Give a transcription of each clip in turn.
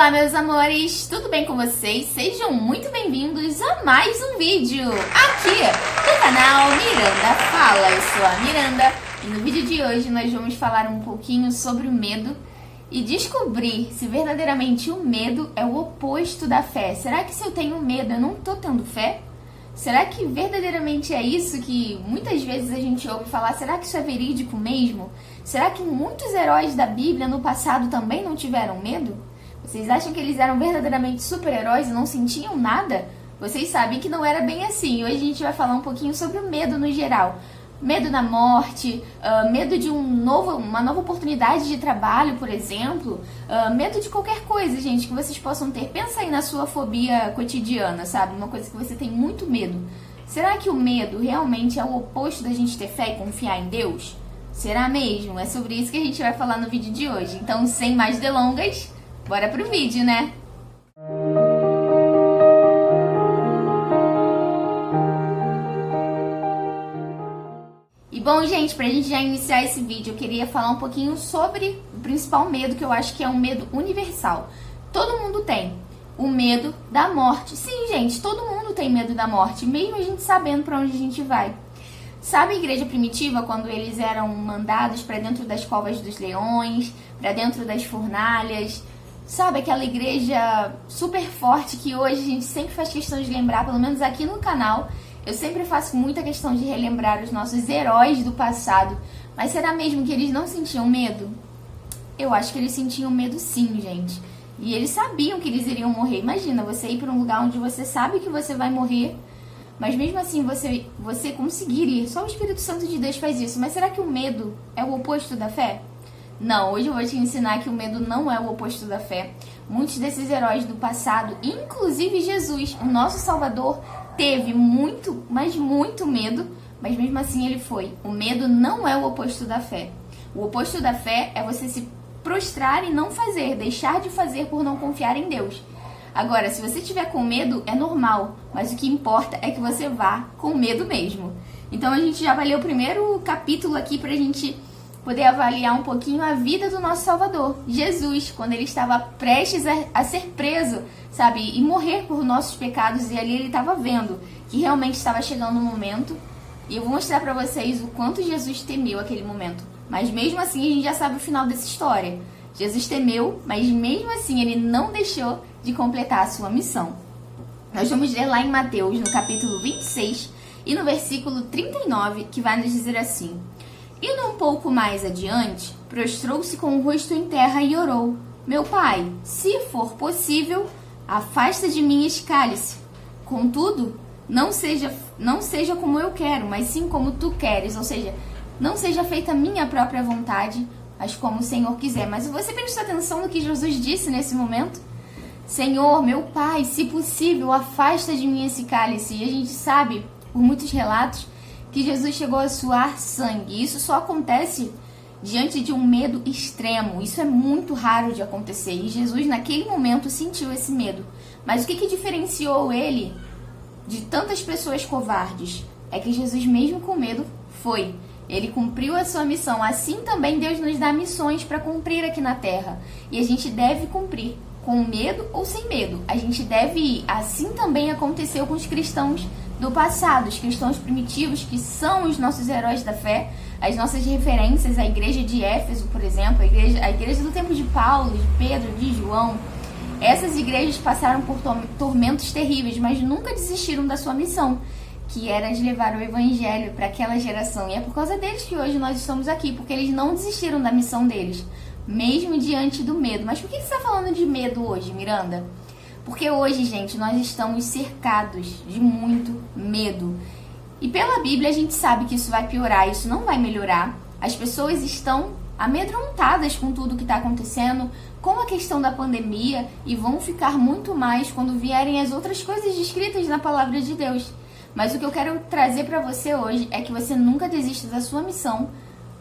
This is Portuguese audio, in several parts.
Olá, meus amores, tudo bem com vocês? Sejam muito bem-vindos a mais um vídeo aqui do canal Miranda Fala. Eu sou a Miranda e no vídeo de hoje nós vamos falar um pouquinho sobre o medo e descobrir se verdadeiramente o medo é o oposto da fé. Será que se eu tenho medo eu não tô tendo fé? Será que verdadeiramente é isso que muitas vezes a gente ouve falar? Será que isso é verídico mesmo? Será que muitos heróis da Bíblia no passado também não tiveram medo? Vocês acham que eles eram verdadeiramente super-heróis e não sentiam nada? Vocês sabem que não era bem assim. Hoje a gente vai falar um pouquinho sobre o medo no geral. Medo da morte, medo de uma nova oportunidade de trabalho, por exemplo. Medo de qualquer coisa, gente, que vocês possam ter. Pensa aí na sua fobia cotidiana, sabe? Uma coisa que você tem muito medo. Será que o medo realmente é o oposto da gente ter fé e confiar em Deus? Será mesmo? É sobre isso que a gente vai falar no vídeo de hoje. Então, sem mais delongas, bora pro vídeo, né? E bom, gente, pra gente já iniciar esse vídeo, eu queria falar um pouquinho sobre o principal medo, que eu acho que é um medo universal. Todo mundo tem o medo da morte. Sim, gente, todo mundo tem medo da morte, mesmo a gente sabendo pra onde a gente vai. Sabe a igreja primitiva, quando eles eram mandados para dentro das covas dos leões, para dentro das fornalhas? Sabe aquela igreja super forte que hoje a gente sempre faz questão de lembrar, pelo menos aqui no canal, eu sempre faço muita questão de relembrar os nossos heróis do passado. Mas será mesmo que eles não sentiam medo? Eu acho que eles sentiam medo sim, gente. E eles sabiam que eles iriam morrer. Imagina, você ir para um lugar onde você sabe que você vai morrer, mas mesmo assim você conseguir ir. Só o Espírito Santo de Deus faz isso. Mas será que o medo é o oposto da fé? Não, hoje eu vou te ensinar que o medo não é o oposto da fé. Muitos desses heróis do passado, inclusive Jesus, o nosso Salvador, teve muito, mas muito medo, mas mesmo assim ele foi. O medo não é o oposto da fé. O oposto da fé é você se prostrar e não fazer, deixar de fazer por não confiar em Deus. Agora, se você tiver com medo, é normal, mas o que importa é que você vá com medo mesmo. Então a gente já vai ler o primeiro capítulo aqui pra gente poder avaliar um pouquinho a vida do nosso Salvador, Jesus, quando ele estava prestes a ser preso, sabe, e morrer por nossos pecados, e ali ele estava vendo que realmente estava chegando o momento, e eu vou mostrar pra vocês o quanto Jesus temeu aquele momento. Mas mesmo assim a gente já sabe o final dessa história. Jesus temeu, mas mesmo assim ele não deixou de completar a sua missão. Nós vamos ler lá em Mateus, no capítulo 26 e no versículo 39, que vai nos dizer assim: Indo um pouco mais adiante, prostrou-se com o rosto em terra e orou: Meu pai, se for possível, afasta de mim este cálice. Contudo, não seja como eu quero, mas sim como tu queres. Ou seja, não seja feita a minha própria vontade, mas como o Senhor quiser. Mas você prestou atenção no que Jesus disse nesse momento? Senhor, meu pai, se possível, afasta de mim esse cálice. E a gente sabe, por muitos relatos, que Jesus chegou a suar sangue. Isso só acontece diante de um medo extremo. Isso é muito raro de acontecer. E Jesus, naquele momento, sentiu esse medo. Mas o que diferenciou ele de tantas pessoas covardes? É que Jesus, mesmo com medo, foi. Ele cumpriu a sua missão. Assim também Deus nos dá missões para cumprir aqui na Terra. E a gente deve cumprir, com medo ou sem medo. A gente deve ir. Assim também aconteceu com os cristãos do passado, os cristãos primitivos, que são os nossos heróis da fé, as nossas referências, a igreja de Éfeso, por exemplo, a igreja do tempo de Paulo, de Pedro, de João. Essas igrejas passaram por tormentos terríveis, mas nunca desistiram da sua missão, que era de levar o evangelho para aquela geração. E é por causa deles que hoje nós estamos aqui, porque eles não desistiram da missão deles, mesmo diante do medo. Mas por que você está falando de medo hoje, Miranda? Porque hoje, gente, nós estamos cercados de muito medo. E pela Bíblia a gente sabe que isso vai piorar, isso não vai melhorar. As pessoas estão amedrontadas com tudo que está acontecendo, com a questão da pandemia, e vão ficar muito mais quando vierem as outras coisas descritas na palavra de Deus. Mas o que eu quero trazer para você hoje é que você nunca desista da sua missão,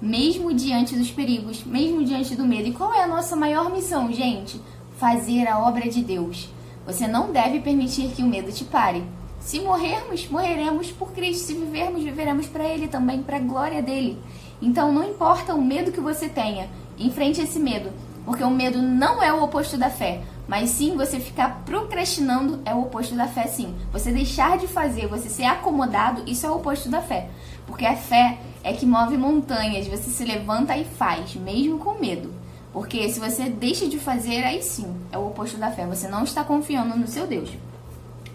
mesmo diante dos perigos, mesmo diante do medo. E qual é a nossa maior missão, gente? Fazer a obra de Deus. Você não deve permitir que o medo te pare. Se morrermos, morreremos por Cristo. Se vivermos, viveremos para Ele também, para a glória dele. Então não importa o medo que você tenha, enfrente esse medo. Porque o medo não é o oposto da fé, mas sim você ficar procrastinando é o oposto da fé, sim. Você deixar de fazer, você ser acomodado, isso é o oposto da fé. Porque a fé é que move montanhas, você se levanta e faz, mesmo com medo. Porque se você deixa de fazer, aí sim, é o oposto da fé. Você não está confiando no seu Deus.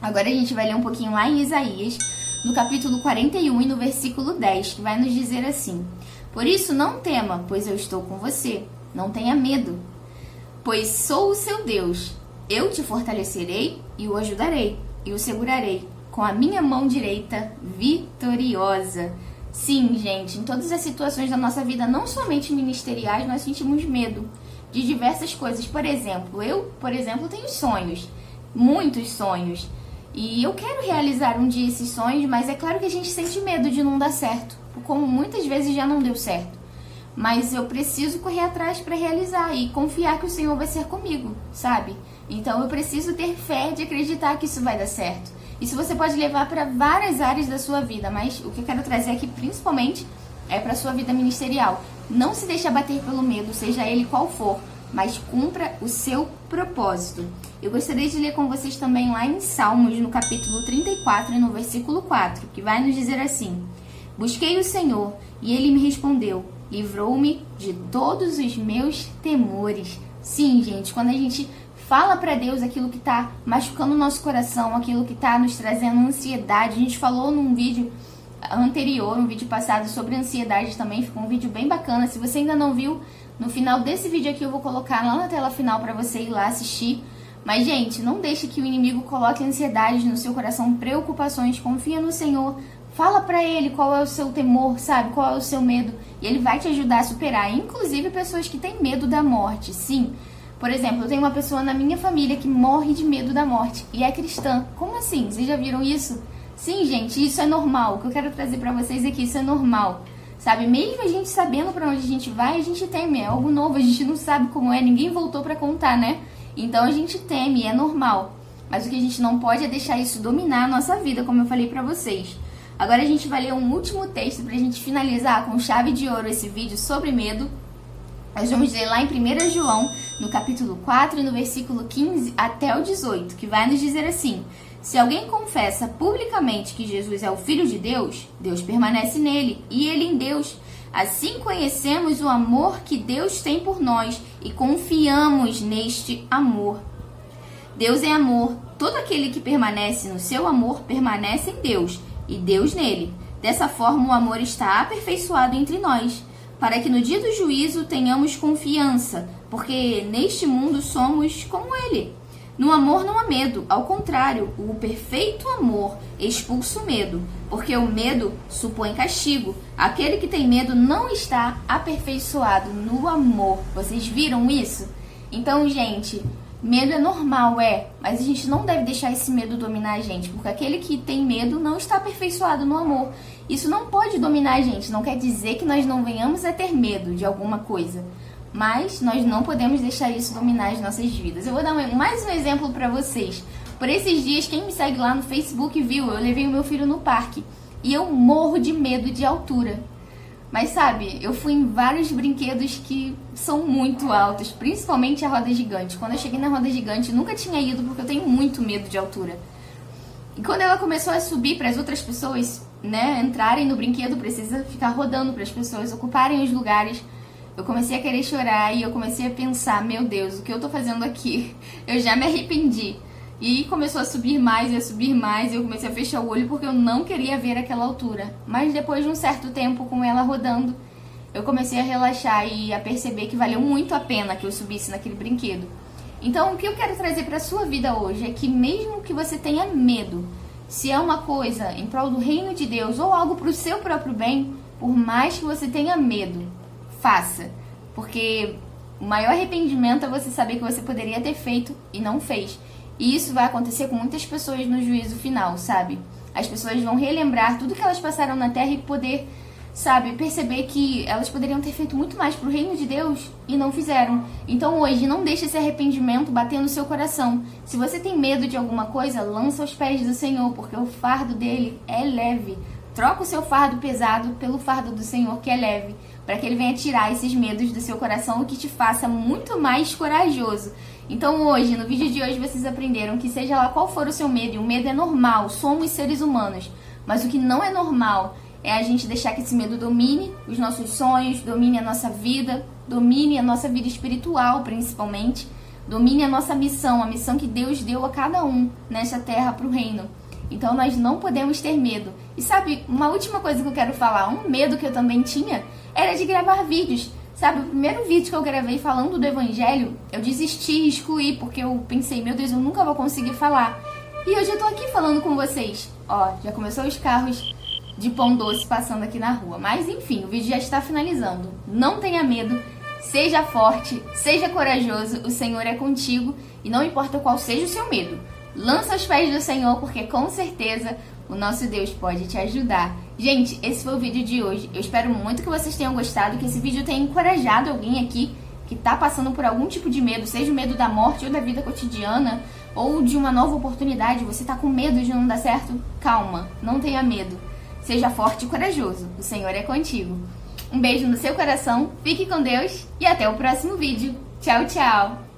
Agora a gente vai ler um pouquinho lá em Isaías, no capítulo 41 e no versículo 10, que vai nos dizer assim: Por isso não tema, pois eu estou com você. Não tenha medo, pois sou o seu Deus. Eu te fortalecerei e o ajudarei, e o segurarei com a minha mão direita vitoriosa. Sim, gente, em todas as situações da nossa vida, não somente ministeriais, nós sentimos medo de diversas coisas. Por exemplo, eu tenho sonhos, muitos sonhos. E eu quero realizar um dia esses sonhos, mas é claro que a gente sente medo de não dar certo, como muitas vezes já não deu certo. Mas eu preciso correr atrás para realizar e confiar que o Senhor vai ser comigo, sabe? Então eu preciso ter fé de acreditar que isso vai dar certo. Isso você pode levar para várias áreas da sua vida, mas o que eu quero trazer aqui principalmente é para a sua vida ministerial. Não se deixe abater pelo medo, seja ele qual for, mas cumpra o seu propósito. Eu gostaria de ler com vocês também lá em Salmos, no capítulo 34 e no versículo 4, que vai nos dizer assim: Busquei o Senhor e Ele me respondeu, livrou-me de todos os meus temores. Sim, gente, quando a gente fala para Deus aquilo que está machucando o nosso coração, aquilo que está nos trazendo ansiedade. A gente falou num vídeo anterior, um vídeo passado, sobre ansiedade também. Ficou um vídeo bem bacana. Se você ainda não viu, no final desse vídeo aqui eu vou colocar lá na tela final para você ir lá assistir. Mas, gente, não deixe que o inimigo coloque ansiedade no seu coração, preocupações. Confia no Senhor. Fala pra Ele qual é o seu temor, sabe? Qual é o seu medo. E Ele vai te ajudar a superar. Inclusive pessoas que têm medo da morte. Sim. Por exemplo, eu tenho uma pessoa na minha família que morre de medo da morte. E é cristã. Como assim? Vocês já viram isso? Sim, gente, isso é normal. O que eu quero trazer pra vocês é que isso é normal. Sabe? Mesmo a gente sabendo pra onde a gente vai, a gente teme. É algo novo, a gente não sabe como é. Ninguém voltou pra contar, né? Então a gente teme, é normal. Mas o que a gente não pode é deixar isso dominar a nossa vida, como eu falei pra vocês. Agora a gente vai ler um último texto pra gente finalizar com chave de ouro esse vídeo sobre medo. Nós vamos ler lá em 1 João, no capítulo 4, no versículo 15 até o 18, que vai nos dizer assim: Se alguém confessa publicamente que Jesus é o Filho de Deus, Deus permanece nele e ele em Deus. Assim conhecemos o amor que Deus tem por nós e confiamos neste amor. Deus é amor. Todo aquele que permanece no seu amor permanece em Deus e Deus nele. Dessa forma, o amor está aperfeiçoado entre nós, para que no dia do juízo tenhamos confiança, porque neste mundo somos como ele. No amor não há medo, ao contrário, o perfeito amor expulsa o medo, porque o medo supõe castigo. Aquele que tem medo não está aperfeiçoado no amor. Vocês viram isso? Então, gente, medo é normal, mas a gente não deve deixar esse medo dominar a gente, porque aquele que tem medo não está aperfeiçoado no amor. Isso não pode dominar a gente, não quer dizer que nós não venhamos a ter medo de alguma coisa, mas nós não podemos deixar isso dominar as nossas vidas. Eu vou dar mais um exemplo para vocês. Por esses dias, quem me segue lá no Facebook viu, eu levei o meu filho no parque e eu morro de medo de altura. Mas sabe, eu fui em vários brinquedos que são muito altos, principalmente a roda gigante. Quando eu cheguei na roda gigante, eu nunca tinha ido porque eu tenho muito medo de altura. E quando ela começou a subir para as outras pessoas, né, entrarem no brinquedo, precisa ficar rodando para as pessoas ocuparem os lugares. Eu comecei a querer chorar e eu comecei a pensar, meu Deus, o que eu tô fazendo aqui? Eu já me arrependi. E começou a subir mais e a subir mais, e eu comecei a fechar o olho porque eu não queria ver aquela altura. Mas depois de um certo tempo com ela rodando, eu comecei a relaxar e a perceber que valeu muito a pena que eu subisse naquele brinquedo. Então, o que eu quero trazer para a sua vida hoje é que mesmo que você tenha medo, se é uma coisa em prol do reino de Deus ou algo para o seu próprio bem, por mais que você tenha medo, faça. Porque o maior arrependimento é você saber que você poderia ter feito e não fez. E isso vai acontecer com muitas pessoas no juízo final, sabe? As pessoas vão relembrar tudo que elas passaram na terra e poder, sabe, perceber que elas poderiam ter feito muito mais pro reino de Deus e não fizeram. Então hoje, não deixe esse arrependimento bater no seu coração. Se você tem medo de alguma coisa, lança aos pés do Senhor, porque o fardo dele é leve. Troca o seu fardo pesado pelo fardo do Senhor, que é leve. para que Ele venha tirar esses medos do seu coração e que te faça muito mais corajoso. Então hoje, no vídeo de hoje, vocês aprenderam que seja lá qual for o seu medo, e o medo é normal, somos seres humanos, mas o que não é normal é a gente deixar que esse medo domine os nossos sonhos, domine a nossa vida, domine a nossa vida espiritual principalmente, domine a nossa missão, a missão que Deus deu a cada um nessa terra para o reino. Então nós não podemos ter medo. E sabe, uma última coisa que eu quero falar, um medo que eu também tinha era de gravar vídeos. Sabe, o primeiro vídeo que eu gravei falando do Evangelho, eu desisti, excluí, porque eu pensei, meu Deus, eu nunca vou conseguir falar. E hoje eu tô aqui falando com vocês. Ó, já começou os carros de pão doce passando aqui na rua. Mas enfim, o vídeo já está finalizando. Não tenha medo, seja forte, seja corajoso, o Senhor é contigo e não importa qual seja o seu medo. Lança aos pés do Senhor, porque com certeza o nosso Deus pode te ajudar. Gente, esse foi o vídeo de hoje. Eu espero muito que vocês tenham gostado, que esse vídeo tenha encorajado alguém aqui que tá passando por algum tipo de medo, seja o medo da morte ou da vida cotidiana, ou de uma nova oportunidade. Você tá com medo de não dar certo? Calma, não tenha medo. Seja forte e corajoso. O Senhor é contigo. Um beijo no seu coração, fique com Deus e até o próximo vídeo. Tchau, tchau!